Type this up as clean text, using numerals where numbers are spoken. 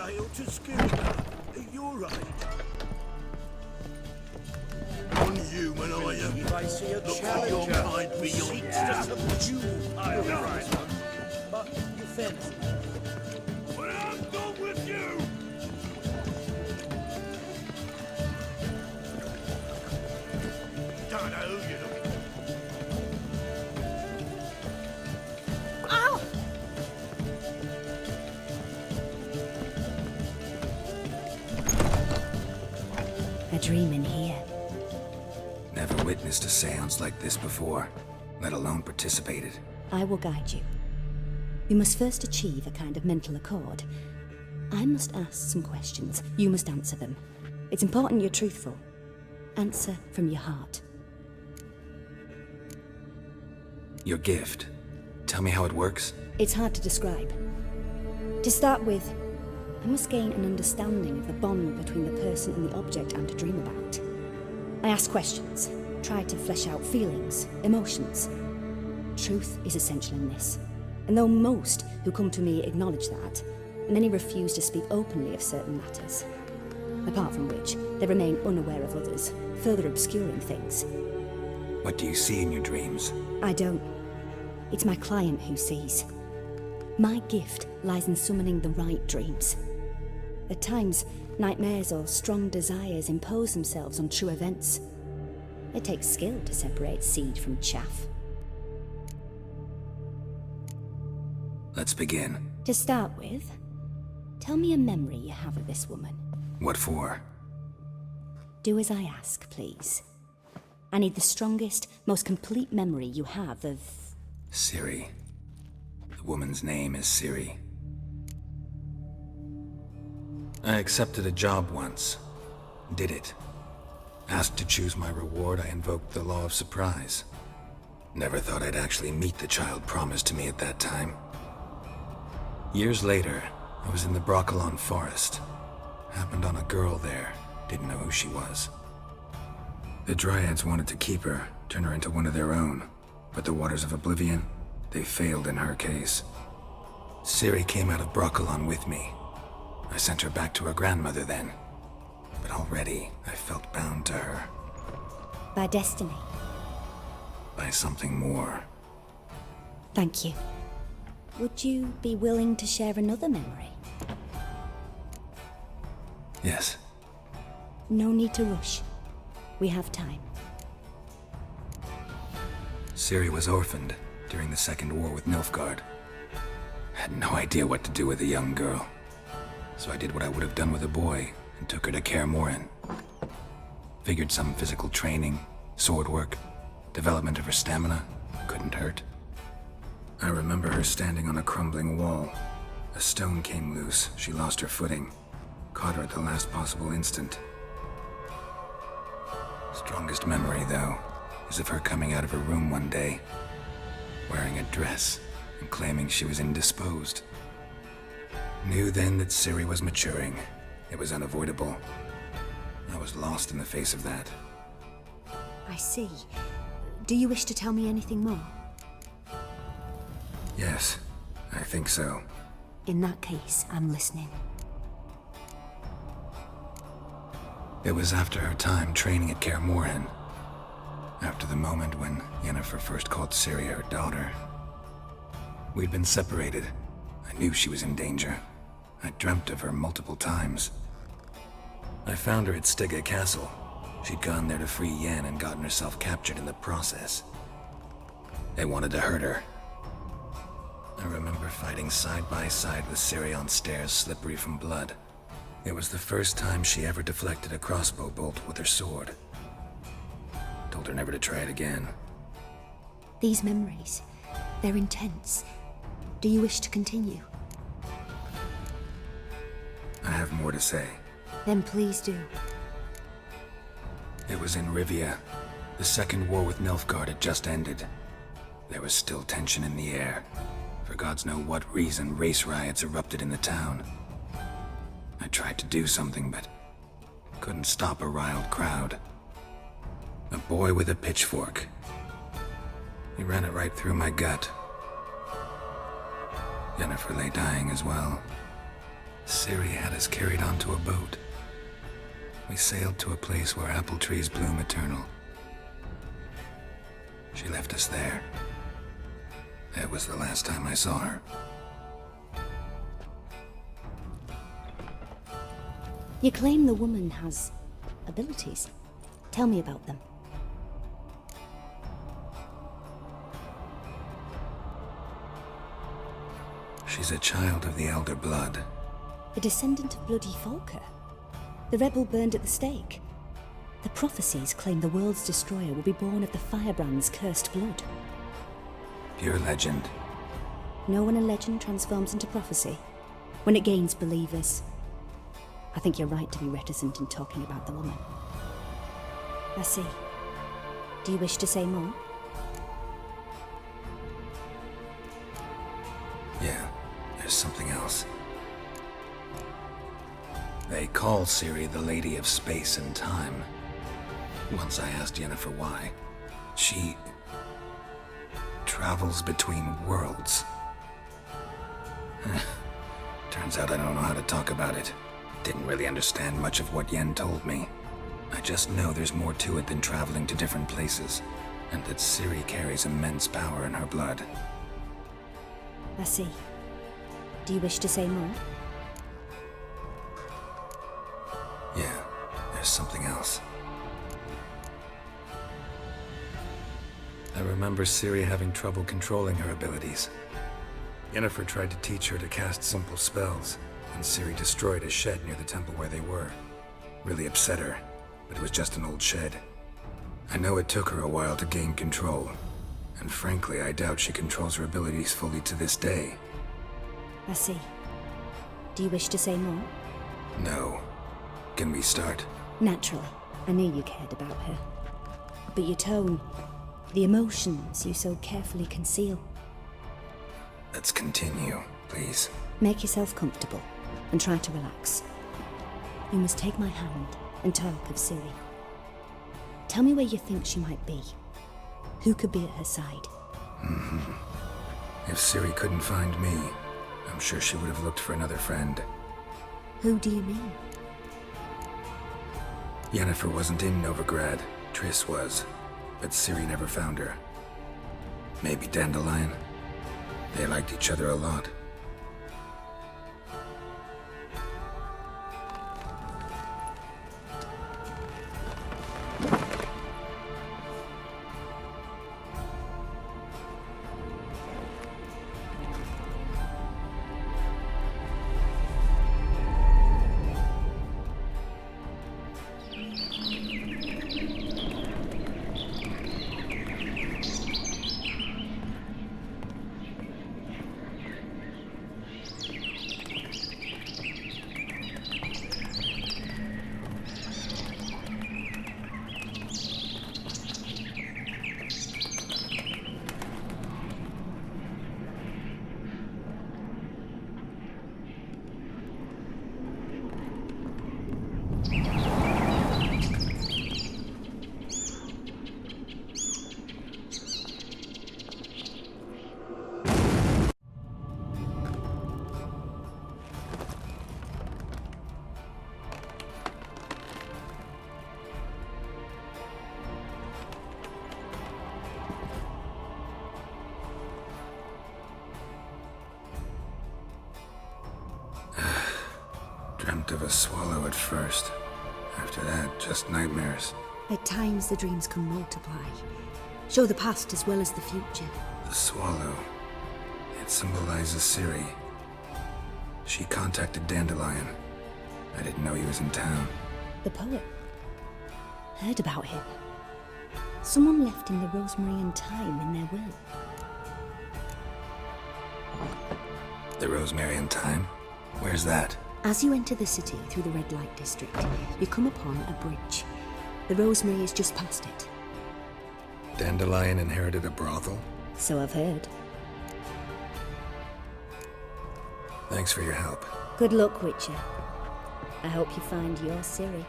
sail to Skilda at your age. Unhuman, I am. If I see a Look for challenger your mind who beyond seeks that. to subdue, I'll rise one. But you fence. But I'm done with you! Don't know who you're looking for. Ow! A dream in here. Never witnessed a seance like this before, let alone participated. I will guide you. You must first achieve a kind of mental accord. I must ask some questions. You must answer them. It's important you're truthful. Answer from your heart. Your gift. Tell me how it works. It's hard to describe. To start with, I must gain an understanding of the bond between the person and the object I'm to dream about. I ask questions, try to flesh out feelings, emotions. Truth is essential in this. And though most who come to me acknowledge that, many refuse to speak openly of certain matters. Apart from which, they remain unaware of others, further obscuring things. What do you see in your dreams? I don't. It's my client who sees. My gift lies in summoning the right dreams. At times, nightmares or strong desires impose themselves on true events. It takes skill to separate seed from chaff. Let's begin. To start with, tell me a memory you have of this woman. What for? Do as I ask, please. I need the strongest, most complete memory you have of... Ciri. The woman's name is Ciri. I accepted a job once. Did it. Asked to choose my reward, I invoked the law of surprise. Never thought I'd actually meet the child promised to me at that time. Years later, I was in the Broccolon forest. Happened on a girl there. Didn't know who she was. The Dryads wanted to keep her, turn her into one of their own. But the Waters of Oblivion, they failed in her case. Ciri came out of Broccolon with me. I sent her back to her grandmother then. But already, I felt bound to her. By destiny. By something more. Thank you. Would you be willing to share another memory? Yes. No need to rush. We have time. Ciri was orphaned during the Second War with Nilfgaard. Had no idea what to do with a young girl. So I did what I would have done with a boy and took her to Kaer Morhen. Figured some physical training, sword work, development of her stamina couldn't hurt. I remember her standing on a crumbling wall. A stone came loose, she lost her footing. Caught her at the last possible instant. Strongest memory, though, is of her coming out of her room one day, wearing a dress and claiming she was indisposed. Knew then that Ciri was maturing. It was unavoidable. I was lost in the face of that. I see. Do you wish to tell me anything more? Yes, I think so. In that case, I'm listening. It was after her time training at Kaer Morhen. After the moment when Yennefer first called Ciri her daughter. We'd been separated. I knew she was in danger. I dreamt of her multiple times. I found her at Stygga Castle. She'd gone there to free Yen and gotten herself captured in the process. They wanted to hurt her. I remember fighting side by side with Ciri on stairs slippery from blood. It was the first time she ever deflected a crossbow bolt with her sword. Told her never to try it again. These memories, they're intense. Do you wish to continue? I have more to say. Then please do. It was in Rivia. The Second War with Nilfgaard had just ended. There was still tension in the air. For gods know what reason, race riots erupted in the town. I tried to do something, but couldn't stop a riled crowd. A boy with a pitchfork. He ran it right through my gut. Yennefer lay dying as well. Ciri Ciri had us carried onto a boat. We sailed to a place where apple trees bloom eternal. She left us there. That was the last time I saw her. You claim the woman has abilities. Tell me about them. She's a child of the Elder Blood. A descendant of bloody Falker. The rebel burned at the stake. The prophecies claim the world's destroyer will be born of the firebrand's cursed blood. Pure legend. Know when a legend transforms into prophecy? When it gains believers. I think you're right to be reticent in talking about the woman. I see. Do you wish to say more? Yeah, there's something else. They call Ciri the Lady of Space and Time. Once I asked Yennefer why. She travels between worlds. Turns out I don't know how to talk about it. Didn't really understand much of what Yen told me. I just know there's more to it than traveling to different places, and that Ciri carries immense power in her blood. I see. Do you wish to say more? Yeah, there's something else. I remember Ciri having trouble controlling her abilities. Yennefer tried to teach her to cast simple spells, and Ciri destroyed a shed near the temple where they were. Really upset her, but it was just an old shed. I know it took her a while to gain control, and frankly, I doubt she controls her abilities fully to this day. I see. Do you wish to say more? No. Can we start? Naturally. I knew you cared about her. But your tone, the emotions you so carefully conceal. Let's continue, please. Make yourself comfortable and try to relax. You must take my hand and talk of Ciri. Tell me where you think she might be. Who could be at her side? If Ciri couldn't find me, I'm sure she would have looked for another friend. Who do you mean? Yennefer wasn't in Novigrad. Triss was, but Ciri never found her. Maybe Dandelion? They liked each other a lot. Dreamt of a swallow at first. After that, just nightmares. At times the dreams can multiply. Show the past as well as the future. The swallow. It symbolizes Ciri. She contacted Dandelion. I didn't know he was in town. The poet. Heard about him. Someone left him the rosemary and thyme in their will. The rosemary and thyme? Where's that? As you enter the city through the red light district, you come upon a bridge. The rosemary is just past it. Dandelion inherited a brothel? So I've heard. Thanks for your help. Good luck, Witcher. I hope you find your Ciri.